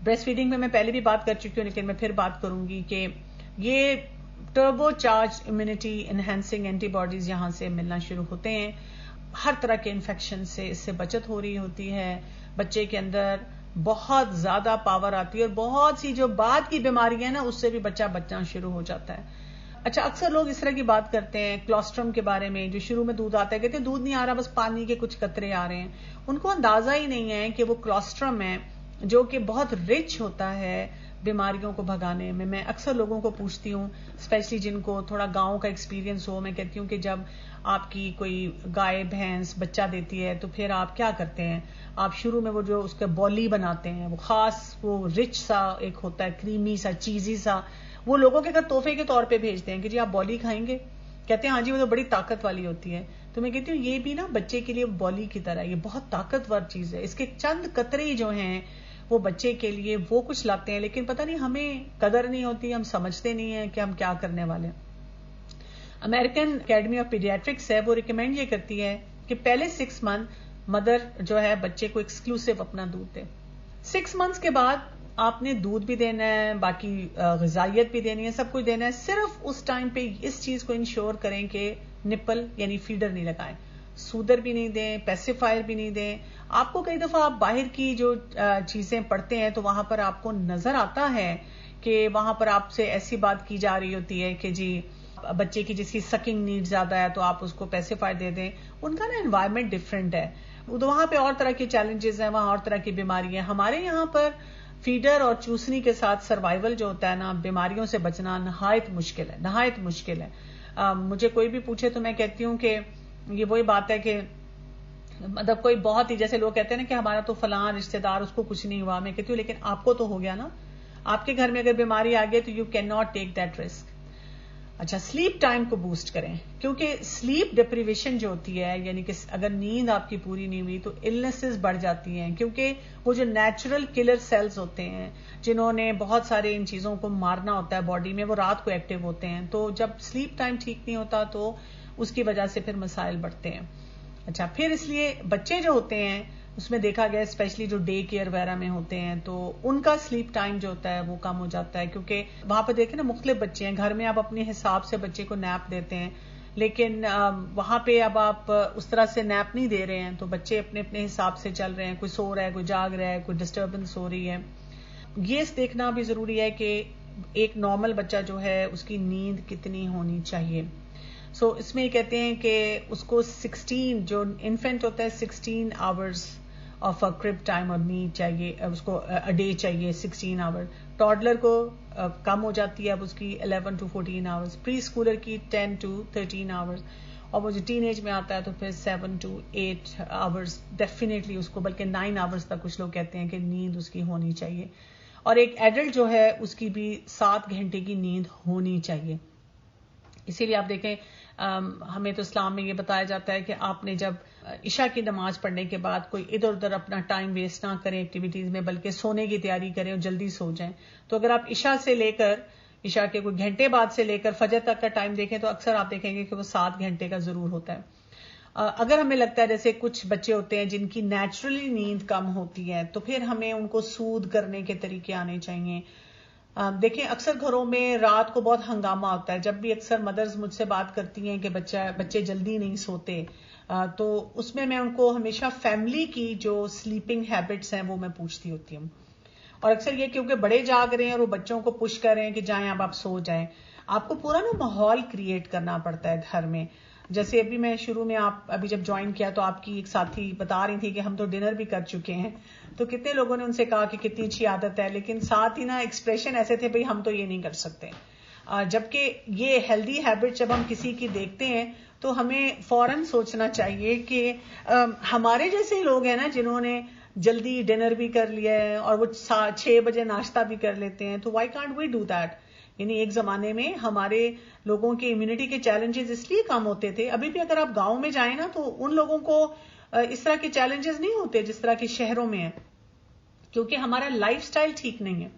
Breast feeding میں پہلے بھی بات کر چکی ہوں، لیکن میں پھر بات کروں گی کہ یہ turbo charge immunity enhancing antibodies یہاں سے ملنا شروع ہوتے ہیں. ہر طرح کے انفیکشن سے اس سے بچت ہو رہی ہوتی ہے. بچے کے اندر بہت زیادہ پاور آتی ہے اور بہت سی جو بعد کی بیماریاں ہیں نا اس سے بھی بچہ بچنا شروع ہو جاتا ہے. اچھا، اکثر لوگ اس طرح کی بات کرتے ہیں کلوسٹرم کے بارے میں، جو شروع میں دودھ آتا ہے کہتے ہیں دودھ نہیں آ رہا، بس پانی کے کچھ قطرے آ رہے ہیں. ان کو اندازہ ہی نہیں ہے کہ وہ کلوسٹرم ہے جو کہ بہت رچ ہوتا ہے بیماریوں کو بھگانے میں. میں اکثر لوگوں کو پوچھتی ہوں، اسپیشلی جن کو تھوڑا گاؤں کا ایکسپیرینس ہو، میں کہتی ہوں کہ جب آپ کی کوئی گائے بھینس بچہ دیتی ہے تو پھر آپ کیا کرتے ہیں؟ آپ شروع میں وہ جو اس کا بولی بناتے ہیں، وہ خاص وہ رچ سا ایک ہوتا ہے، کریمی سا، چیزی سا، وہ لوگوں کے گھر تحفے کے طور پہ بھیجتے ہیں کہ جی آپ بولی کھائیں گے. کہتے ہیں ہاں جی وہ تو بڑی طاقت والی ہوتی ہے. تو میں کہتی ہوں یہ بھی نا بچے کے لیے بولی کی طرح، یہ بہت طاقتور چیز ہے. اس کے چند قطرے جو ہیں وہ بچے کے لیے وہ کچھ لاتے ہیں، لیکن پتہ نہیں ہمیں قدر نہیں ہوتی، ہم سمجھتے نہیں ہیں کہ ہم کیا کرنے والے ہیں. امریکن اکیڈمی آف پیڈیاٹرکس ہے، وہ ریکمینڈ یہ کرتی ہے کہ پہلے 6 منتھ مدر جو ہے بچے کو ایکسکلوسیو اپنا دودھ دے. 6 منتھس کے بعد آپ نے دودھ بھی دینا ہے، باقی غذائیت بھی دینی ہے، سب کچھ دینا ہے. صرف اس ٹائم پہ اس چیز کو انشور کریں کہ نپل یعنی فیڈر نہیں لگائیں، سودر بھی نہیں دیں، پیسیفائر بھی نہیں دیں. آپ کو کئی دفعہ آپ باہر کی جو چیزیں پڑھتے ہیں تو وہاں پر آپ کو نظر آتا ہے کہ وہاں پر آپ سے ایسی بات کی جا رہی ہوتی ہے کہ جی بچے کی جس کی سکنگ نیڈ زیادہ ہے تو آپ اس کو پیسیفائر دے دیں. ان کا نا انوائرمنٹ ڈفرینٹ ہے، وہاں پہ اور طرح کے چیلنجز ہیں، وہاں اور طرح کی بیماریاں ہیں. ہمارے یہاں پر فیڈر اور چوسنی کے ساتھ سروائیول جو ہوتا ہے نا، بیماریوں سے بچنا نہایت مشکل ہے، نہایت مشکل ہے. مجھے کوئی بھی پوچھے تو میں کہتی ہوں کہ یہ وہی بات ہے کہ مطلب کوئی بہت ہی جیسے لوگ کہتے ہیں نا کہ ہمارا تو فلاں رشتے دار اس کو کچھ نہیں ہوا. میں کہتی ہوں لیکن آپ کو تو ہو گیا نا، آپ کے گھر میں اگر بیماری آ گئی تو you can not take that risk. اچھا، سلیپ ٹائم کو بوسٹ کریں، کیونکہ سلیپ ڈپریویشن جو ہوتی ہے یعنی کہ اگر نیند آپ کی پوری نہیں ہوئی تو النیسز بڑھ جاتی ہیں، کیونکہ وہ جو نیچرل کلر سیلز ہوتے ہیں جنہوں نے بہت سارے ان چیزوں کو مارنا ہوتا ہے باڈی میں، وہ رات کو ایکٹیو ہوتے ہیں. تو جب سلیپ ٹائم ٹھیک نہیں ہوتا تو اس کی وجہ سے پھر مسائل بڑھتے ہیں. اچھا، پھر اس لیے بچے جو ہوتے ہیں اس میں دیکھا گیا اسپیشلی جو ڈے کیئر وغیرہ میں ہوتے ہیں تو ان کا سلیپ ٹائم جو ہوتا ہے وہ کم ہو جاتا ہے، کیونکہ وہاں پہ دیکھیں نا مختلف بچے ہیں. گھر میں آپ اپنے حساب سے بچے کو نیپ دیتے ہیں، لیکن وہاں پہ اب آپ اس طرح سے نیپ نہیں دے رہے ہیں تو بچے اپنے اپنے حساب سے چل رہے ہیں، کوئی سو رہا ہے، کوئی جاگ رہا ہے، کوئی ڈسٹربنس ہو رہی ہے. یہ دیکھنا بھی ضروری ہے کہ ایک نارمل بچہ جو ہے اس کی نیند کتنی ہونی چاہیے. سو اس میں یہ کہتے ہیں کہ اس کو 16 جو انفینٹ ہوتا ہے 16 hours of a curb time اور نیڈ چاہیے، اس کو ڈے چاہیے 16 آور. ٹاڈلر کو کم ہو جاتی ہے اب اس کی 11 to 14 آورز، پری اسکولر کی 10 to 13 آورز، اور وہ جو ٹین ایج میں آتا ہے تو پھر 7 to 8 آورز ڈیفینیٹلی اس کو، بلکہ 9 آورز تک کچھ لوگ کہتے ہیں کہ نیند اس کی ہونی چاہیے. اور ایک ایڈلٹ جو ہے اس کی بھی 7 گھنٹے کی نیند ہونی چاہیے. اسی لیے آپ دیکھیں ہمیں تو اسلام میں یہ بتایا جاتا ہے کہ آپ نے جب عشاء کی نماز پڑھنے کے بعد کوئی ادھر ادھر اپنا ٹائم ویسٹ نہ کریں ایکٹیویٹیز میں، بلکہ سونے کی تیاری کریں اور جلدی سو جائیں. تو اگر آپ عشاء سے لے کر عشاء کے کوئی گھنٹے بعد سے لے کر فجر تک کا ٹائم دیکھیں تو اکثر آپ دیکھیں گے کہ وہ 7 گھنٹے کا ضرور ہوتا ہے. اگر ہمیں لگتا ہے جیسے کچھ بچے ہوتے ہیں جن کی نیچرلی نیند کم ہوتی ہے تو پھر ہمیں ان کو سود کرنے کے طریقے آنے چاہیے. دیکھیں اکثر گھروں میں رات کو بہت ہنگامہ ہوتا ہے، جب بھی اکثر مدرز مجھ سے بات کرتی ہیں کہ بچے جلدی نہیں سوتے، تو اس میں ان کو ہمیشہ فیملی کی جو سلیپنگ ہیبٹس ہیں وہ میں پوچھتی ہوتی ہوں. اور اکثر یہ کیونکہ بڑے جاگ رہے ہیں اور وہ بچوں کو پش کر رہے ہیں کہ جائیں اب آپ سو جائیں، آپ کو پورا نا ماحول کریٹ کرنا پڑتا ہے گھر میں. جیسے ابھی میں شروع میں آپ ابھی جب جوائن کیا تو آپ کی ایک ساتھی بتا رہی تھی کہ ہم تو ڈنر بھی کر چکے ہیں، تو کتنے لوگوں نے ان سے کہا کہ کتنی اچھی عادت ہے، لیکن ساتھ ہی نا ایکسپریشن ایسے تھے بھئی ہم تو یہ نہیں کر سکتے. جبکہ یہ ہیلدی ہیبٹ جب ہم کسی کی دیکھتے ہیں تو ہمیں فوراً سوچنا چاہیے کہ ہمارے جیسے لوگ ہیں نا جنہوں نے جلدی ڈنر بھی کر لیا ہے اور وہ 6 بجے ناشتہ بھی کر لیتے ہیں، تو why can't we do that. یعنی ایک زمانے میں ہمارے لوگوں کے امیونٹی کے چیلنجز اس لیے کم ہوتے تھے. ابھی بھی اگر آپ گاؤں میں جائیں نا تو ان لوگوں کو اس طرح کے چیلنجز نہیں ہوتے جس طرح کے شہروں میں ہیں، کیونکہ ہمارا لائف سٹائل ٹھیک نہیں ہے.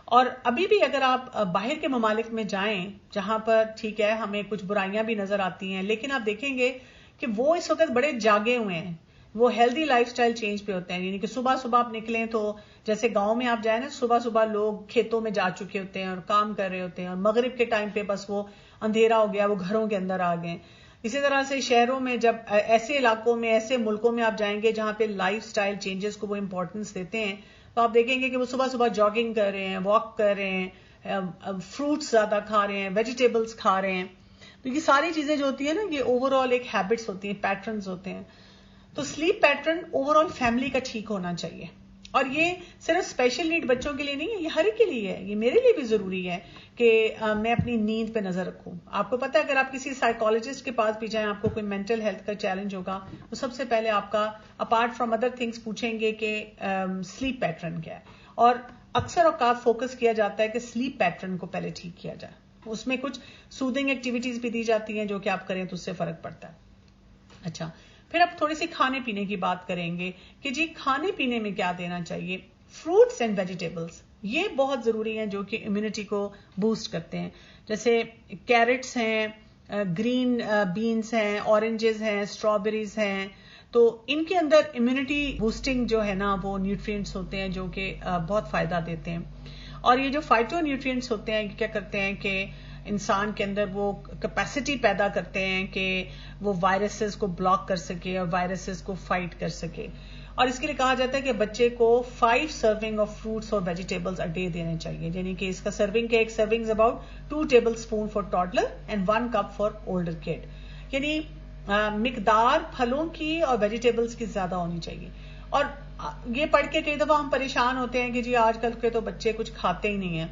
اور ابھی بھی اگر آپ باہر کے ممالک میں جائیں جہاں پر ٹھیک ہے ہمیں کچھ برائیاں بھی نظر آتی ہیں، لیکن آپ دیکھیں گے کہ وہ اس وقت بڑے جاگے ہوئے ہیں. وہ ہیلدی لائف سٹائل چینج پہ ہوتے ہیں. یعنی کہ صبح صبح آپ نکلیں تو جیسے گاؤں میں آپ جائیں نا, صبح صبح لوگ کھیتوں میں جا چکے ہوتے ہیں اور کام کر رہے ہوتے ہیں, اور مغرب کے ٹائم پہ بس وہ اندھیرا ہو گیا, وہ گھروں کے اندر آ گئے. اسی طرح سے شہروں میں جب ایسے علاقوں میں, ایسے ملکوں میں آپ جائیں گے جہاں پہ لائف سٹائل چینجز کو وہ امپورٹنس دیتے ہیں, تو آپ دیکھیں گے کہ وہ صبح صبح جاگنگ کر رہے ہیں, واک کر رہے ہیں, فروٹس زیادہ کھا رہے ہیں, ویجیٹیبلس کھا رہے ہیں. تو یہ ساری چیزیں جو ہوتی ہیں نا, یہ اوور آل ایک ہیبٹس ہوتی ہیں, پیٹرنز ہوتے ہیں. تو sleep pattern over all family کا ٹھیک ہونا چاہیے. اور یہ صرف اسپیشل نیڈ بچوں کے لیے نہیں ہے, یہ ہر ایک کے لیے ہے. یہ میرے لیے بھی ضروری ہے کہ میں اپنی نیند پہ نظر رکھوں. آپ کو پتا ہے اگر آپ کسی سائیکالوجسٹ کے پاس بھی جائیں, آپ کو کوئی مینٹل ہیلتھ کا چیلنج ہوگا, تو سب سے پہلے آپ کا اپارٹ فرام ادر تھنگس پوچھیں گے کہ سلیپ پیٹرن کیا ہے. اور اکثر اوقات فوکس کیا جاتا ہے کہ سلیپ پیٹرن کو پہلے ٹھیک کیا جائے. اس میں کچھ سودنگ ایکٹیویٹیز بھی دی جاتی ہیں جو کہ آپ کریں تو اس سے فرق پڑتا ہے. اچھا, پھر اب تھوڑی سی کھانے پینے کی بات کریں گے کہ جی کھانے پینے میں کیا دینا چاہیے. فروٹس اینڈ ویجیٹیبلس یہ بہت ضروری ہیں جو کہ امیونٹی کو بوسٹ کرتے ہیں. جیسے کیرٹس ہیں, گرین بینز ہیں, اورنجز ہیں, اسٹرابیریز ہیں. تو ان کے اندر امیونٹی بوسٹنگ جو ہے نا وہ نیوٹرینٹس ہوتے ہیں جو کہ بہت فائدہ دیتے ہیں. اور یہ جو فائٹو نیوٹرینٹس ہوتے ہیں کیا کرتے ہیں کہ انسان کے اندر وہ کیپیسٹی پیدا کرتے ہیں کہ وہ وائرسز کو بلاک کر سکے اور وائرسز کو فائٹ کر سکے. اور اس کے لیے کہا جاتا ہے کہ بچے کو 5 سرونگ آف فروٹس اور ویجیٹیبلز اے ڈے دینے چاہیے. یعنی کہ اس کا سرونگ کے ایک serving about 2 tablespoon for toddler and 1 cup for older kid. یعنی مقدار پھلوں کی اور ویجیٹیبلز کی زیادہ ہونی چاہیے. اور یہ پڑھ کے کئی دفعہ ہم پریشان ہوتے ہیں کہ جی آج کل کے تو بچے کچھ کھاتے ہی نہیں ہیں.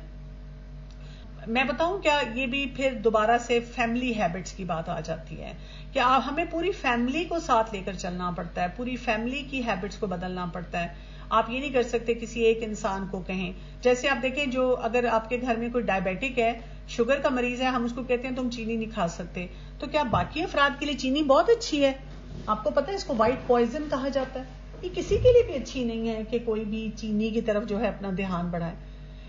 میں بتاؤں کیا, یہ بھی پھر دوبارہ سے فیملی ہیبٹس کی بات آ جاتی ہے کہ ہمیں پوری فیملی کو ساتھ لے کر چلنا پڑتا ہے, پوری فیملی کی ہیبٹس کو بدلنا پڑتا ہے. آپ یہ نہیں کر سکتے کسی ایک انسان کو کہیں. جیسے آپ دیکھیں جو اگر آپ کے گھر میں کوئی ڈائبیٹک ہے, شوگر کا مریض ہے, ہم اس کو کہتے ہیں تم چینی نہیں کھا سکتے, تو کیا باقی افراد کے لیے چینی بہت اچھی ہے؟ آپ کو پتا ہے اس کو وائٹ پوائزن کہا جاتا ہے. یہ کسی کے لیے بھی اچھی نہیں ہے کہ کوئی بھی چینی کی طرف جو ہے اپنا دھیان بڑھائے.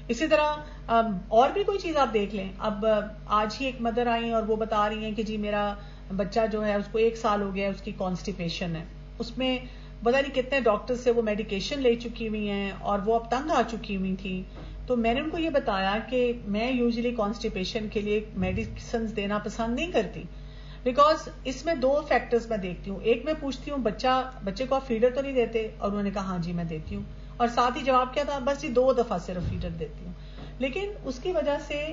اسی طرح اور بھی کوئی چیز آپ دیکھ لیں. اب آج ہی ایک مدر آئی اور وہ بتا رہی ہیں کہ جی میرا بچہ جو ہے اس کو 1 سال ہو گیا, اس کی کانسٹیپیشن ہے. اس میں پتا نہیں کتنے ڈاکٹر سے وہ میڈیکیشن لے چکی ہوئی ہیں اور وہ اب تنگ آ چکی ہوئی تھی. تو میں نے ان کو یہ بتایا کہ میں یوزلی کانسٹیپیشن کے لیے میڈیسنز دینا پسند نہیں کرتی, بیکاز اس میں 2 فیکٹرز میں دیکھتی ہوں. ایک میں پوچھتی ہوں بچے کو آپ فیڈر تو نہیں دیتے, اور انہوں نے کہا ہاں جی میں دیتی ہوں. اور ساتھ ہی جواب کیا تھا, بس جی 2 دفعہ صرف فیڈر دیتی ہوں. لیکن اس کی وجہ سے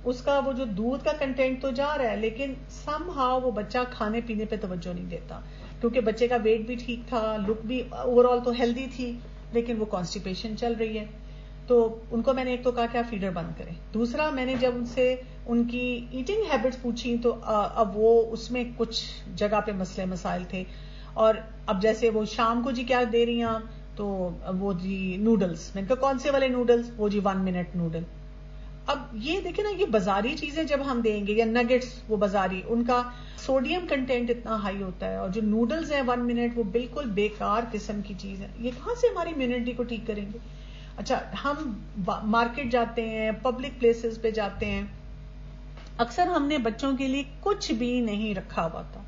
اس کا وہ جو دودھ کا کنٹینٹ تو جا رہا ہے, لیکن سم ہاؤ وہ بچہ کھانے پینے پہ توجہ نہیں دیتا, کیونکہ بچے کا ویٹ بھی ٹھیک تھا, لک بھی اوور آل تو ہیلدی تھی, لیکن وہ کانسٹیپیشن چل رہی ہے. تو ان کو میں نے ایک تو کہا کہ آپ فیڈر بند کریں. دوسرا میں نے جب ان سے ان کی ایٹنگ ہیبٹس پوچھی تو اب وہ اس میں کچھ جگہ پہ مسئلے مسائل تھے. اور اب جیسے وہ شام کو جی کیا دے رہی ہیں, تو وہ جی نوڈلز. میں نے کہا کون سے والے نوڈلز؟ وہ جی 1 منٹ نوڈل. اب یہ دیکھیں نا, یہ بازاری چیزیں جب ہم دیں گے, یا نگٹس وہ بازاری, ان کا سوڈیم کنٹینٹ اتنا ہائی ہوتا ہے, اور جو نوڈلز ہیں 1 منٹ وہ بالکل بیکار قسم کی چیز ہے. یہ کہاں سے ہماری امیونٹی کو ٹھیک کریں گے؟ اچھا, ہم مارکیٹ جاتے ہیں, پبلک پلیسز پہ جاتے ہیں, اکثر ہم نے بچوں کے لیے کچھ بھی نہیں رکھا ہوا تھا,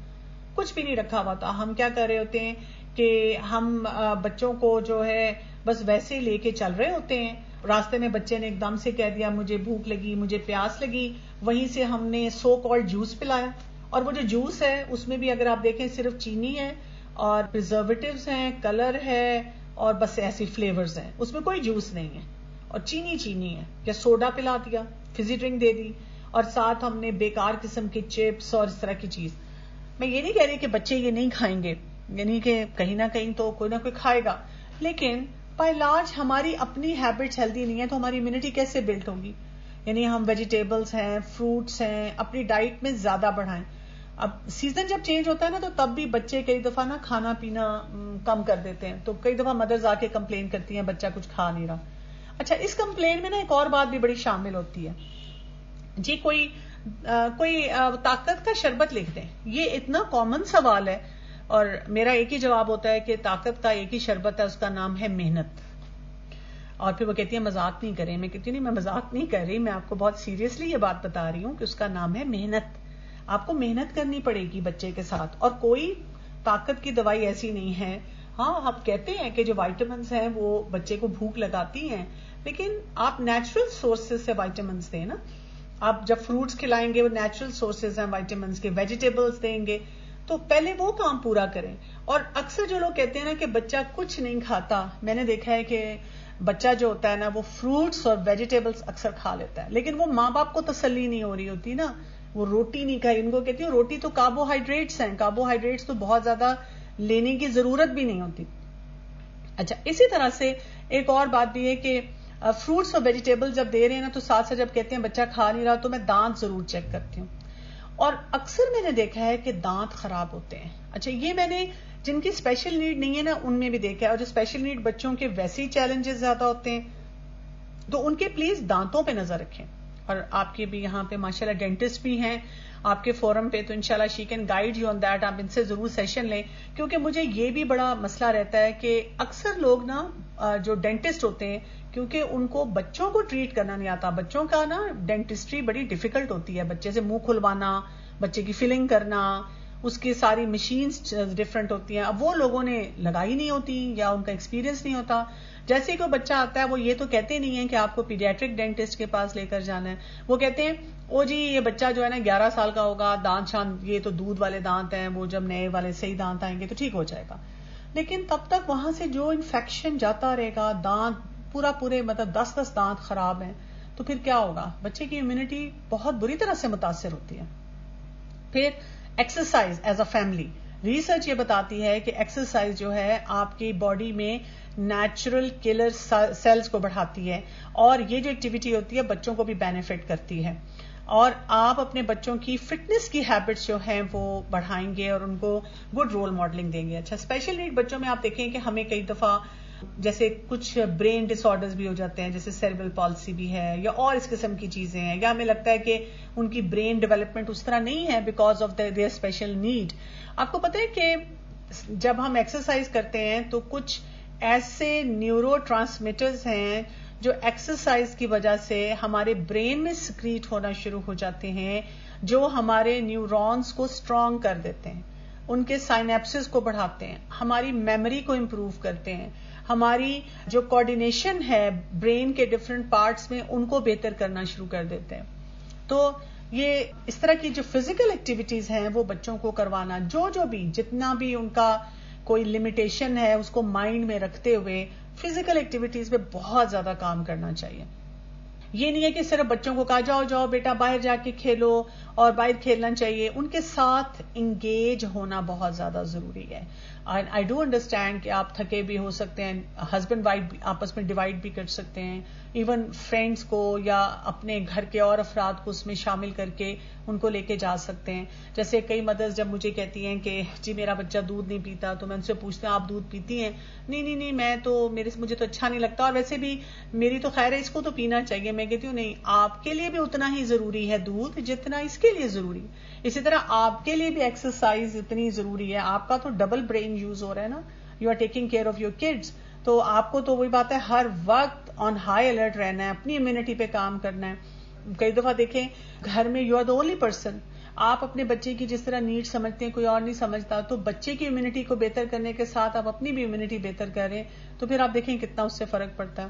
کچھ بھی نہیں رکھا ہوا تھا. ہم کیا کر رہے ہوتے ہیں کہ ہم بچوں کو جو ہے بس ویسے لے کے چل رہے ہوتے ہیں. راستے میں بچے نے ایک دم سے کہہ دیا مجھے بھوک لگی, مجھے پیاس لگی, وہیں سے ہم نے سو کالڈ جوس پلایا. اور وہ جو جوس ہے اس میں بھی اگر آپ دیکھیں صرف چینی ہے اور پرزرویٹوز ہیں, کلر ہے, اور بس ایسی فلیورز ہیں, اس میں کوئی جوس نہیں ہے, اور چینی ہے. یا سوڈا پلا دیا, فزی ڈرنک دے دی, اور ساتھ ہم نے بیکار قسم کے چپس اور اس طرح کی چیز. میں یہ نہیں کہہ رہی کہ بچے یہ نہیں کھائیں گے, یعنی کہ کہیں نہ کہیں تو کوئی نہ کوئی کھائے گا, لیکن بائی لارج ہماری اپنی ہیبٹس ہیلدی نہیں ہے, تو ہماری امیونٹی کیسے بلڈ ہوگی؟ یعنی ہم ویجیٹیبلز ہیں, فروٹس ہیں, اپنی ڈائٹ میں زیادہ بڑھائیں. اب سیزن جب چینج ہوتا ہے نا, تو تب بھی بچے کئی دفعہ نا کھانا پینا کم کر دیتے ہیں. تو کئی دفعہ مدرز آ کے کمپلین کرتی ہیں بچہ کچھ کھا نہیں رہا. اچھا, اس کمپلین میں نا ایک اور بات بھی بڑی شامل ہوتی ہے, جی کوئی طاقت کا شربت لکھ دیں. یہ اتنا کامن سوال ہے, اور میرا ایک ہی جواب ہوتا ہے کہ طاقت کا ایک ہی شربت ہے, اس کا نام ہے محنت. اور پھر وہ کہتی ہے مذاق نہیں کریں. میں کہتی ہوں نہیں, میں مذاق نہیں کر رہی, میں آپ کو بہت سیریسلی یہ بات بتا رہی ہوں کہ اس کا نام ہے محنت. آپ کو محنت کرنی پڑے گی بچے کے ساتھ, اور کوئی طاقت کی دوائی ایسی نہیں ہے ہاں آپ کہتے ہیں کہ جو وائٹامنس ہیں وہ بچے کو بھوک لگاتی ہیں، لیکن آپ نیچرل سورسز سے وائٹامنس دیں نا. آپ جب فروٹس کھلائیں گے وہ نیچرل سورسز ہیں وائٹامنس کے، ویجیٹیبلس دیں گے تو پہلے وہ کام پورا کریں. اور اکثر جو لوگ کہتے ہیں نا کہ بچہ کچھ نہیں کھاتا، میں نے دیکھا ہے کہ بچہ جو ہوتا ہے نا وہ فروٹس اور ویجیٹیبلس اکثر کھا لیتا ہے، لیکن وہ ماں باپ کو تسلی نہیں ہو رہی ہوتی نا، وہ روٹی نہیں کھائی. ان کو کہتی ہوں روٹی تو کاربوہائیڈریٹس ہیں، کاربوہائیڈریٹس تو بہت زیادہ لینے کی ضرورت بھی نہیں ہوتی. اچھا اسی طرح سے ایک اور بات بھی ہے کہ فروٹس اور ویجیٹیبل جب دے رہے ہیں نا تو ساتھ ساتھ جب کہتے ہیں بچہ کھا نہیں رہا تو میں دانت ضرور چیک کرتی ہوں. اور اکثر میں نے دیکھا ہے کہ دانت خراب ہوتے ہیں. اچھا یہ میں نے جن کی اسپیشل نیڈ نہیں ہے نا ان میں بھی دیکھا ہے، اور جو اسپیشل نیڈ بچوں کے ویسے ہی چیلنجز زیادہ ہوتے ہیں تو ان کے پلیز دانتوں پہ نظر رکھیں. اور آپ کے بھی یہاں پہ ماشاءاللہ ڈینٹسٹ بھی ہیں آپ کے فورم پہ، تو انشاءاللہ she can guide you on that. آپ ان سے ضرور سیشن لیں، کیونکہ مجھے یہ بھی بڑا مسئلہ رہتا ہے کہ اکثر لوگ نا جو ڈینٹسٹ ہوتے ہیں کیونکہ ان کو بچوں کو ٹریٹ کرنا نہیں آتا. بچوں کا نا ڈینٹسٹری بڑی ڈیفیکلٹ ہوتی ہے، بچے سے منہ کھلوانا، بچے کی فلنگ کرنا، اس کی ساری مشینز ڈفرنٹ ہوتی ہیں. اب وہ لوگوں نے لگائی نہیں ہوتی یا ان کا ایکسپیرینس نہیں ہوتا. جیسے ہی کوئی بچہ آتا ہے وہ یہ تو کہتے نہیں ہیں کہ آپ کو پیڈیاٹرک ڈینٹسٹ کے پاس لے کر جانا ہے، وہ کہتے ہیں او جی یہ بچہ جو ہے نا 11 سال کا ہوگا، دانت شانت یہ تو دودھ والے دانت ہیں، وہ جب نئے والے صحیح دانت آئیں گے تو ٹھیک ہو جائے گا. لیکن تب تک وہاں سے جو انفیکشن جاتا رہے گا، دانت پورے مطلب 10 دانت خراب ہیں تو پھر کیا ہوگا؟ بچے کی امیونٹی بہت بری طرح سے متاثر ہوتی ہے. پھر exercise as a family, research یہ بتاتی ہے کہ ایکسرسائز جو ہے آپ کی باڈی میں نیچرل کلر سیلز کو بڑھاتی ہے، اور یہ جو ایکٹیویٹی ہوتی ہے بچوں کو بھی بینیفٹ کرتی ہے. اور آپ اپنے بچوں کی فٹنس کی ہیبٹس جو ہیں وہ بڑھائیں گے اور ان کو گڈ رول ماڈلنگ دیں گے. اچھا اسپیشل نیڈ بچوں میں آپ دیکھیں کہ ہمیں کئی دفعہ جیسے کچھ برین ڈس آرڈرز بھی ہو جاتے ہیں، جیسے سیریبرل پالسی بھی ہے یا اور اس قسم کی چیزیں ہیں، یا ہمیں لگتا ہے کہ ان کی برین ڈیولپمنٹ اس طرح نہیں ہے because of their special need. آپ کو پتہ ہے کہ جب ہم ایکسرسائز کرتے ہیں تو کچھ ایسے نیورو ٹرانسمیٹرز ہیں جو ایکسرسائز کی وجہ سے ہمارے برین میں سکریٹ ہونا شروع ہو جاتے ہیں، جو ہمارے نیورونز کو اسٹرانگ کر دیتے ہیں، ان کے سائنیپسز کو بڑھاتے ہیں، ہماری میموری کو امپروو کرتے ہیں، ہماری جو کوآرڈینیشن ہے برین کے ڈفرنٹ پارٹس میں ان کو بہتر کرنا شروع کر دیتے ہیں. تو یہ اس طرح کی جو فزیکل ایکٹیویٹیز ہیں وہ بچوں کو کروانا، جو بھی جتنا بھی ان کا کوئی لمیٹیشن ہے اس کو مائنڈ میں رکھتے ہوئے فزیکل ایکٹیویٹیز پہ بہت زیادہ کام کرنا چاہیے. یہ نہیں ہے کہ صرف بچوں کو کہا جاؤ بیٹا باہر جا کے کھیلو، اور باہر کھیلنا چاہیے، ان کے ساتھ انگیج ہونا بہت زیادہ ضروری ہے. آئی ڈو انڈرسٹینڈ کہ آپ تھکے بھی ہو سکتے ہیں، ہسبینڈ وائف آپس میں ڈیوائڈ بھی کر سکتے ہیں، ایون فرینڈز کو یا اپنے گھر کے اور افراد کو اس میں شامل کر کے ان کو لے کے جا سکتے ہیں. جیسے کئی مدرس جب مجھے کہتی ہیں کہ جی میرا بچہ دودھ نہیں پیتا تو میں ان سے پوچھتے ہیں آپ دودھ پیتی ہیں؟ نہیں میں تو مجھے تو اچھا نہیں لگتا، اور ویسے بھی میری تو خیر ہے، اس کو تو پینا چاہیے. میں کہتی ہوں نہیں، آپ کے لیے بھی اتنا ہی ضروری ہے دودھ جتنا اس کے لیے ضروری. اسی طرح آپ کے لیے بھی ایکسرسائز اتنی ضروری ہے. آپ کا تو ڈبل برین یوز ہو رہا ہے نا، you are taking care of your kids. تو آپ کو تو وہی بات ہے ہر وقت آن ہائی الرٹ رہنا ہے، اپنی امیونٹی پہ کام کرنا ہے. کئی دفعہ دیکھیں گھر میں you are the only person, آپ اپنے بچے کی جس طرح نیڈ سمجھتے ہیں کوئی اور نہیں سمجھتا، تو بچے کی امیونٹی کو بہتر کرنے کے ساتھ آپ اپنی بھی امیونٹی بہتر کریں تو پھر آپ دیکھیں کتنا اس سے فرق پڑتا ہے.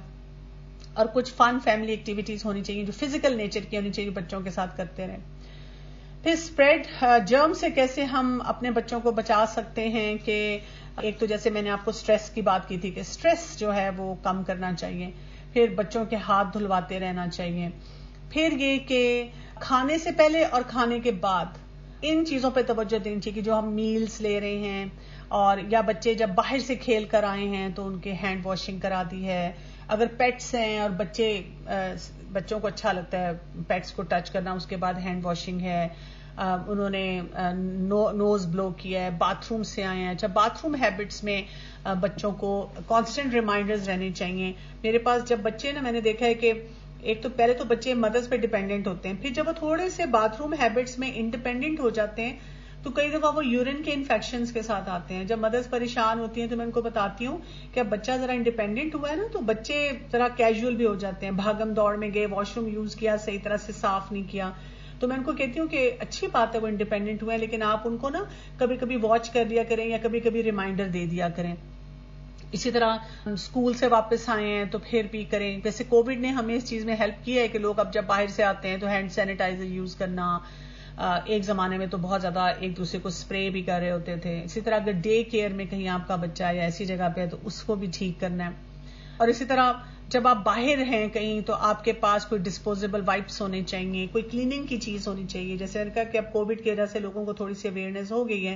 اور کچھ فن فیملی ایکٹیویٹیز ہونی چاہیے جو فزیکل نیچر کی ہونی چاہیے، بچوں کے ساتھ کرتے رہیں. پھر اسپریڈ جرم سے کیسے ہم اپنے بچوں کو بچا سکتے ہیں کہ ایک تو جیسے میں نے آپ کو سٹریس کی بات کی تھی کہ سٹریس جو ہے وہ کم کرنا چاہیے. پھر بچوں کے ہاتھ دھلواتے رہنا چاہیے. پھر یہ کہ کھانے سے پہلے اور کھانے کے بعد ان چیزوں پہ توجہ دینی چاہیے کہ جو ہم میلز لے رہے ہیں، اور یا بچے جب باہر سے کھیل کر آئے ہیں تو ان کے ہینڈ واشنگ کرا دی ہے. اگر پیٹس ہیں اور بچوں کو اچھا لگتا ہے پیٹس کو ٹچ کرنا، اس کے بعد ہینڈ واشنگ ہے، انہوں نے نوز بلو کیا ہے، باتھ روم سے آئے ہیں. اچھا باتھ روم ہیبٹس میں بچوں کو کانسٹنٹ ریمائنڈرز رہنے چاہیے. میرے پاس جب بچے نا، میں نے دیکھا ہے کہ ایک تو پہلے تو بچے مدرس پہ ڈیپینڈنٹ ہوتے ہیں، پھر جب وہ تھوڑے سے باتھ روم ہیبٹس میں انڈیپینڈنٹ ہو جاتے ہیں تو کئی دفعہ وہ یورین کے انفیکشنز کے ساتھ آتے ہیں. جب مدرس پریشان ہوتی ہیں تو میں ان کو بتاتی ہوں کہ اب بچہ ذرا انڈیپینڈنٹ ہوا ہے نا تو بچے ذرا کیجول بھی ہو جاتے ہیں، بھاگم دوڑ میں گئے، واش روم یوز کیا، صحیح طرح سے صاف نہیں کیا. تو میں ان کو کہتی ہوں کہ اچھی بات ہے وہ انڈیپینڈنٹ ہوئے ہیں، لیکن آپ ان کو نا کبھی کبھی واچ کر لیا کریں یا کبھی کبھی ریمائنڈر دے دیا کریں. اسی طرح اسکول سے واپس آئے ہیں تو پھر بھی کریں. ویسے کووڈ نے ہمیں اس چیز میں ہیلپ کی ہے کہ لوگ اب جب باہر سے آتے ہیں تو ہینڈ سینیٹائزر یوز کرنا. ایک زمانے میں تو بہت زیادہ ایک دوسرے کو اسپرے بھی کر رہے ہوتے تھے. اسی طرح اگر ڈے کیئر میں کہیں آپ کا بچہ یا ایسی جگہ پہ ہے تو اس کو بھی ٹھیک کرنا ہے. اور اسی طرح جب آپ باہر ہیں کہیں تو آپ کے پاس کوئی ڈسپوزیبل وائپس ہونے چاہیے, کوئی کلیننگ کی چیز ہونی چاہیے. جیسے میں نے کہا کہ اب کووڈ کی وجہ سے لوگوں کو تھوڑی سی اویئرنیس ہو گئی ہے,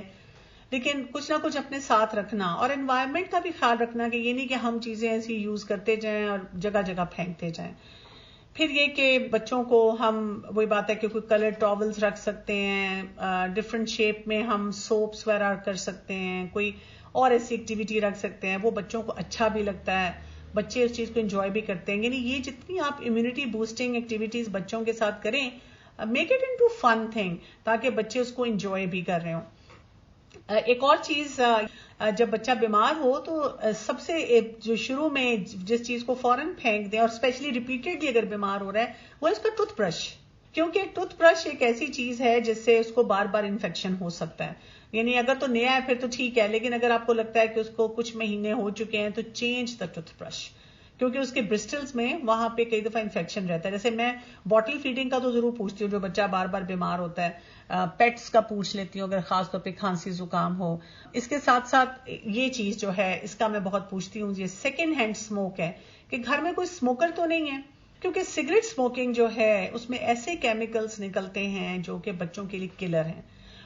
لیکن کچھ نہ کچھ اپنے ساتھ رکھنا اور انوائرمنٹ کا بھی خیال رکھنا کہ یہ نہیں کہ ہم چیزیں ایسی یوز کرتے جائیں اور جگہ جگہ پھینکتے جائیں. پھر یہ کہ بچوں کو ہم وہی بات ہے کہ کوئی کلر ٹاولز رکھ سکتے ہیں, ڈفرنٹ شیپ میں ہم سوپس وغیرہ کر سکتے ہیں, کوئی اور ایسی ایکٹیویٹی رکھ سکتے ہیں. وہ بچوں کو اچھا بھی لگتا ہے, بچے اس چیز کو انجوائے بھی کرتے ہیں. یعنی یہ جتنی آپ امیونٹی بوسٹنگ ایکٹیویٹیز بچوں کے ساتھ کریں, make it into fun thing تاکہ بچے اس کو انجوائے بھی کر رہے ہوں. ایک اور چیز, جب بچہ بیمار ہو تو سب سے جو شروع میں جس چیز کو فوراً پھینک دیں اور اسپیشلی ریپیٹڈلی اگر بیمار ہو رہا ہے وہ اس کا ٹوتھ برش, کیونکہ ٹوتھ برش ایک ایسی چیز ہے جس سے اس کو بار بار انفیکشن ہو سکتا ہے. یعنی اگر تو نیا ہے پھر تو ٹھیک ہے, لیکن اگر آپ کو لگتا ہے کہ اس کو کچھ مہینے ہو چکے ہیں تو چینج دا ٹوتھ برش, کیونکہ اس کے برسٹلز میں وہاں پہ کئی دفعہ انفیکشن رہتا ہے. جیسے میں بوٹل فیڈنگ کا تو ضرور پوچھتی ہوں جو بچہ بار بار بیمار ہوتا ہے, پیٹس کا پوچھ لیتی ہوں اگر خاص طور پہ کھانسی زکام ہو. اس کے ساتھ ساتھ یہ چیز جو ہے اس کا میں بہت پوچھتی ہوں, یہ سیکنڈ ہینڈ اسموک ہے کہ گھر میں کوئی اسموکر تو نہیں ہے, کیونکہ سگریٹ اسموکنگ جو ہے اس میں ایسے کیمیکلز نکلتے ہیں جو کہ بچوں کے لیے کلر ہیں.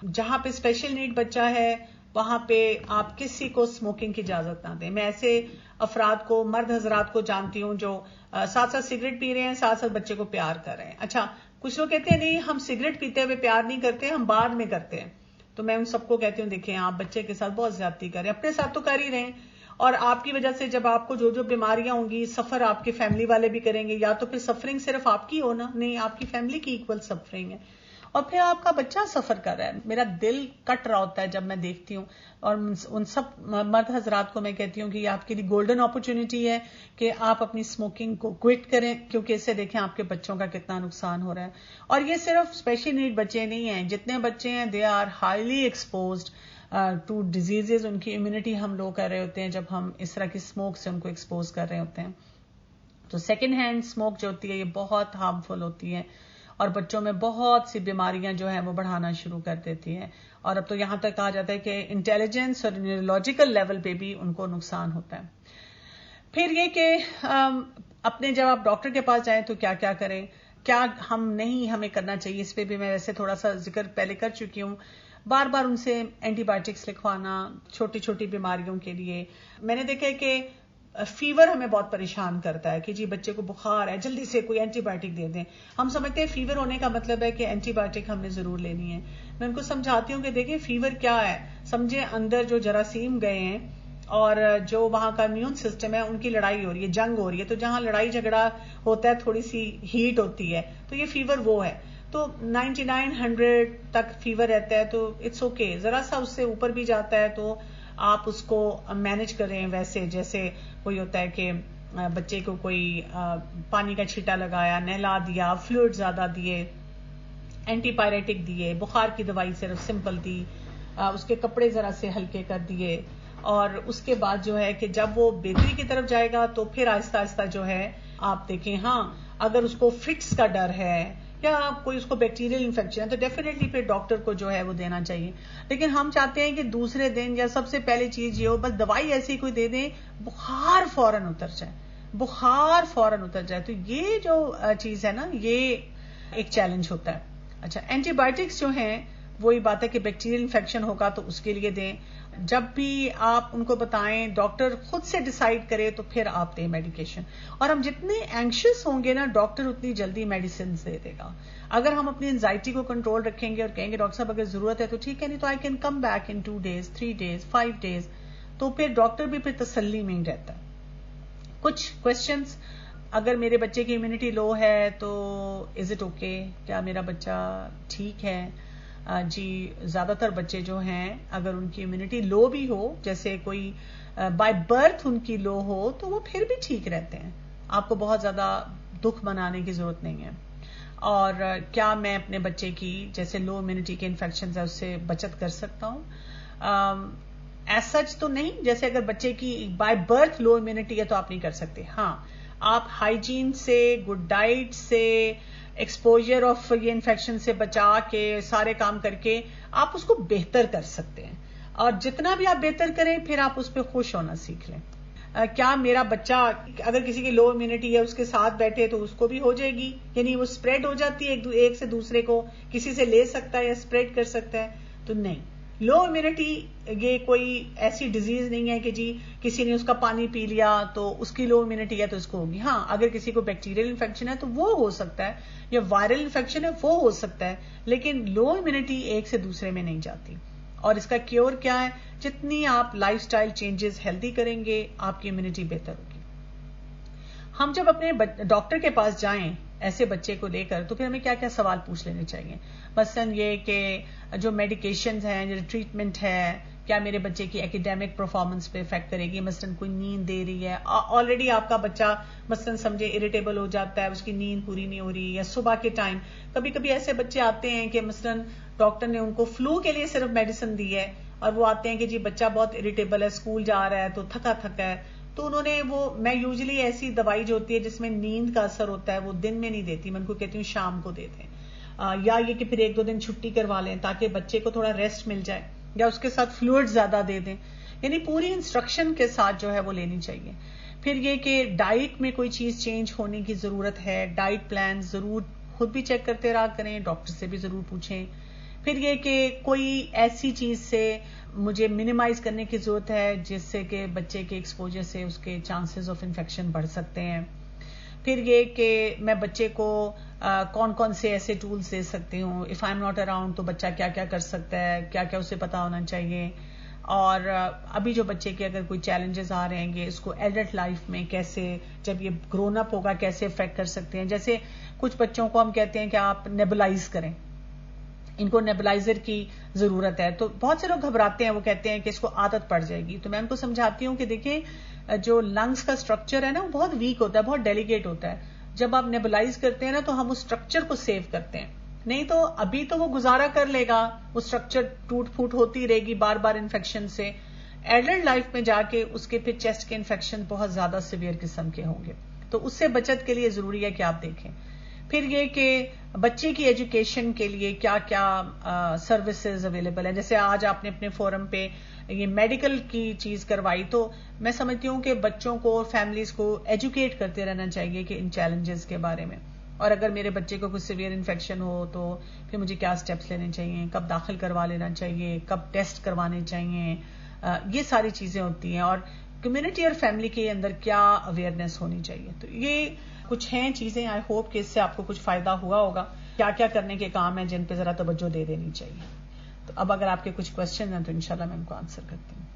جہاں پہ اسپیشل نیڈ بچہ ہے وہاں پہ آپ کسی کو اسموکنگ کی اجازت نہ دیں. میں ایسے افراد کو, مرد حضرات کو جانتی ہوں جو ساتھ ساتھ سگریٹ پی رہے ہیں, ساتھ ساتھ بچے کو پیار کر رہے ہیں. اچھا, کچھ لوگ کہتے ہیں نہیں ہم سگریٹ پیتے ہوئے پیار نہیں کرتے, ہم بعد میں کرتے ہیں. تو میں ان سب کو کہتی ہوں دیکھیں آپ بچے کے ساتھ بہت زیادتی کریں, اپنے ساتھ تو کر ہی رہے ہیں, اور آپ کی وجہ سے جب آپ کو جو جو بیماریاں ہوں گی سفر آپ کے فیملی والے بھی کریں گے, یا تو پھر سفرنگ صرف آپ کی ہونا نہیں, آپ کی فیملی کی ایکول سفرنگ ہے, اور پھر آپ کا بچہ سفر کر رہا ہے. میرا دل کٹ رہا ہوتا ہے جب میں دیکھتی ہوں, اور ان سب مرد حضرات کو میں کہتی ہوں کہ یہ آپ کے لیے گولڈن اپرچونٹی ہے کہ آپ اپنی اسموکنگ کو کوئٹ کریں, کیونکہ اس سے دیکھیں آپ کے بچوں کا کتنا نقصان ہو رہا ہے. اور یہ صرف اسپیشل نیڈ بچے نہیں ہیں, جتنے بچے ہیں they are highly exposed to diseases. ان کی امیونٹی ہم لو کر رہے ہوتے ہیں جب ہم اس طرح کی اسموک سے ان کو ایکسپوز کر رہے ہوتے ہیں. تو سیکنڈ ہینڈ اسموک جو ہوتی ہے یہ بہت ہارمفل ہوتی ہے اور بچوں میں بہت سی بیماریاں جو ہیں وہ بڑھانا شروع کر دیتی ہیں, اور اب تو یہاں تک کہا جاتا ہے کہ انٹیلیجنس اور نیورولوجیکل لیول پہ بھی ان کو نقصان ہوتا ہے. پھر یہ کہ اپنے جب آپ ڈاکٹر کے پاس جائیں تو کیا کیا کریں, کیا ہمیں کرنا چاہیے, اس پہ بھی میں ویسے تھوڑا سا ذکر پہلے کر چکی ہوں. بار بار ان سے اینٹی بایوٹکس لکھوانا چھوٹی چھوٹی بیماریوں کے لیے. میں نے دیکھا ہے کہ فیور ہمیں بہت پریشان کرتا ہے کہ جی بچے کو بخار ہے جلدی سے کوئی اینٹی بایوٹک دے دیں. ہم سمجھتے ہیں فیور ہونے کا مطلب ہے کہ اینٹی بایوٹک ہم نے ضرور لینی ہے. میں ان کو سمجھاتی ہوں کہ دیکھیں فیور کیا ہے, سمجھیں اندر جو جراثیم گئے ہیں اور جو وہاں کا امیون سسٹم ہے ان کی لڑائی ہو رہی ہے, جنگ ہو رہی ہے. تو جہاں لڑائی جھگڑا ہوتا ہے تھوڑی سی ہیٹ ہوتی ہے, تو یہ فیور وہ ہے. تو 99-100 تک فیور رہتا ہے تو اٹس اوکے, ذرا سا اس سے اوپر بھی جاتا ہے تو آپ اس کو مینج کریں ویسے جیسے کوئی ہوتا ہے کہ بچے کو کوئی پانی کا چھیٹا لگایا, نہلا دیا, فلوئڈ زیادہ دیے, اینٹی پائریٹک دیے, بخار کی دوائی صرف سمپل دی, اس کے کپڑے ذرا سے ہلکے کر دیے, اور اس کے بعد جو ہے کہ جب وہ بہتری کی طرف جائے گا تو پھر آہستہ آہستہ جو ہے آپ دیکھیں. ہاں اگر اس کو فٹس کا ڈر ہے یا کوئی اس کو بیکٹیریل انفیکشن ہے تو ڈیفینیٹلی پھر ڈاکٹر کو جو ہے وہ دینا چاہیے. لیکن ہم چاہتے ہیں کہ دوسرے دن یا سب سے پہلے چیز یہ ہو بس دوائی ایسی کوئی دے دیں بخار فوراً اتر جائے, بخار فوراً اتر جائے. تو یہ جو چیز ہے نا یہ ایک چیلنج ہوتا ہے. اچھا, اینٹی بایوٹکس جو ہیں وہی بات ہے کہ بیکٹیریل انفیکشن ہوگا تو اس کے لیے دیں. جب بھی آپ ان کو بتائیں ڈاکٹر خود سے ڈیسائیڈ کرے تو پھر آپ دیں میڈیکیشن. اور ہم جتنے اینکشس ہوں گے نا ڈاکٹر اتنی جلدی میڈیسن دے دے گا. اگر ہم اپنی انزائٹی کو کنٹرول رکھیں گے اور کہیں گے ڈاکٹر صاحب اگر ضرورت ہے تو ٹھیک ہے, نہیں تو I can come back in 2 days 3 days 5 days, تو پھر ڈاکٹر بھی پھر تسلی میں ہی رہتا ہے. کچھ کوشچنس, اگر میرے بچے کی امیونٹی لو ہے تو از اٹ اوکے, کیا میرا بچہ ٹھیک ہے؟ جی زیادہ تر بچے جو ہیں اگر ان کی امیونٹی لو بھی ہو, جیسے کوئی بائی برتھ ان کی لو ہو, تو وہ پھر بھی ٹھیک رہتے ہیں. آپ کو بہت زیادہ دکھ منانے کی ضرورت نہیں ہے. اور کیا میں اپنے بچے کی جیسے لو امیونٹی کے انفیکشن ہے اس سے بچت کر سکتا ہوں؟ ایز سچ تو نہیں، جیسے اگر بچے کی بائی برتھ لو امیونٹی ہے تو آپ نہیں کر سکتے. ہاں آپ ہائیجین سے، گڈ ڈائٹ سے، ایکسپوجر آف یہ انفیکشن سے بچا کے سارے کام کر کے آپ اس کو بہتر کر سکتے ہیں. اور جتنا بھی آپ بہتر کریں پھر آپ اس پہ خوش ہونا سیکھ لیں. کیا میرا بچہ اگر کسی کی لو امیونٹی ہے اس کے ساتھ بیٹھے تو اس کو بھی ہو جائے گی، یعنی وہ اسپریڈ ہو جاتی ہے ایک سے دوسرے کو، کسی سے لے سکتا ہے یا اسپریڈ کر سکتا ہے؟ تو نہیں. لو امیونٹی یہ کوئی ایسی ڈیزیز نہیں ہے کہ جی کسی نے اس کا پانی پی لیا تو اس کی لو امیونٹی ہے تو اس کو ہوگی. ہاں اگر کسی کو بیکٹیریل انفیکشن ہے تو وہ ہو سکتا ہے، یا وائرل انفیکشن ہے وہ ہو سکتا ہے، لیکن لو امیونٹی ایک سے دوسرے میں نہیں جاتی. اور اس کا کیور کیا ہے؟ جتنی آپ لائف سٹائل چینجز ہیلدی کریں گے آپ کی امیونٹی بہتر ہوگی. ہم جب اپنے ڈاکٹر کے پاس جائیں ایسے بچے کو لے کر تو پھر ہمیں کیا کیا سوال پوچھ لینے چاہیے؟ مثلاً یہ کہ جو میڈیکیشنز ہیں، جو ٹریٹمنٹ ہے، کیا میرے بچے کی ایکیڈیمک پرفارمنس پہ افیکٹ کرے گی؟ مثلاً کوئی نیند دے رہی ہے، آلریڈی آپ کا بچہ مثلاً سمجھے اریٹیبل ہو جاتا ہے، اس کی نیند پوری نہیں ہو رہی، یا صبح کے ٹائم کبھی کبھی ایسے بچے آتے ہیں کہ مثلاً ڈاکٹر نے ان کو فلو کے لیے صرف میڈیسن دی ہے اور وہ آتے ہیں کہ جی بچہ بہت اریٹیبل ہے، اسکول جا رہا ہے تو تھکا تھکا ہے، تو انہوں نے میں یوزلی ایسی دوائی جو ہوتی ہے جس میں نیند کا اثر ہوتا ہے وہ دن میں نہیں دیتی، میں ان کو کہتی ہوں شام کو دے دیں، یا یہ کہ پھر 1-2 دن چھٹی کروا لیں تاکہ بچے کو تھوڑا ریسٹ مل جائے، یا اس کے ساتھ فلوئڈ زیادہ دے دیں. یعنی پوری انسٹرکشن کے ساتھ جو ہے وہ لینی چاہیے. پھر یہ کہ ڈائٹ میں کوئی چیز چینج ہونے کی ضرورت ہے، ڈائٹ پلان ضرور خود بھی چیک کرتے رہا کریں، ڈاکٹر سے بھی ضرور پوچھیں. پھر یہ کہ کوئی ایسی چیز سے مجھے منیمائز کرنے کی ضرورت ہے جس سے کہ بچے کے ایکسپوجر سے اس کے چانسز آف انفیکشن بڑھ سکتے ہیں. پھر یہ کہ میں بچے کو کون کون سے ایسے ٹولز دے سکتی ہوں، if I am not around تو بچہ کیا کیا کر سکتا ہے، کیا کیا اسے پتا ہونا چاہیے. اور ابھی جو بچے کے اگر کوئی چیلنجز آ رہے ہیں اس کو ایڈلٹ لائف میں کیسے، جب یہ گرون اپ ہوگا کیسے افیکٹ کر سکتے ہیں. جیسے کچھ بچوں کو ہم کہتے ہیں کہ آپ نیبولائز کریں، ان کو نیبولائزر کی ضرورت ہے، تو بہت سے لوگ گھبراتے ہیں، وہ کہتے ہیں کہ اس کو عادت پڑ جائے گی. تو میں ان کو سمجھاتی ہوں کہ دیکھیں جو لنگس کا اسٹرکچر ہے نا وہ بہت ویک ہوتا ہے، بہت ڈیلیکیٹ ہوتا ہے. جب آپ نیبولائز کرتے ہیں نا تو ہم اس اسٹرکچر کو سیو کرتے ہیں، نہیں تو ابھی تو وہ گزارا کر لے گا، وہ اسٹرکچر ٹوٹ پھوٹ ہوتی رہے گی بار بار انفیکشن سے. ایڈلٹ لائف میں جا کے اس کے پھر چیسٹ کے انفیکشن بہت زیادہ سیویئر قسم کے ہوں گے، تو اس سے بچت کے لیے ضروری ہے کہ آپ دیکھیں. پھر یہ کہ بچے کی ایجوکیشن کے لیے کیا کیا سروسز اویلیبل ہیں. جیسے آج آپ نے اپنے فورم پہ یہ میڈیکل کی چیز کروائی، تو میں سمجھتی ہوں کہ بچوں کو اور فیملیز کو ایجوکیٹ کرتے رہنا چاہیے کہ ان چیلنجز کے بارے میں، اور اگر میرے بچے کو کچھ سیویئر انفیکشن ہو تو پھر مجھے کیا سٹیپس لینے چاہیے، کب داخل کروا لینا چاہیے، کب ٹیسٹ کروانے چاہیے. یہ ساری چیزیں ہوتی ہیں، اور کمیونٹی اور فیملی کے اندر کیا اویئرنیس ہونی چاہیے. تو یہ کچھ ہیں چیزیں، آئی ہوپ کہ اس سے آپ کو کچھ فائدہ ہوا ہوگا. کیا کیا کرنے کے کام ہیں جن پہ ذرا توجہ دے دینی چاہیے. تو اب اگر آپ کے کچھ کوشچن ہیں تو انشاءاللہ میں ان کو آنسر کرتی ہوں.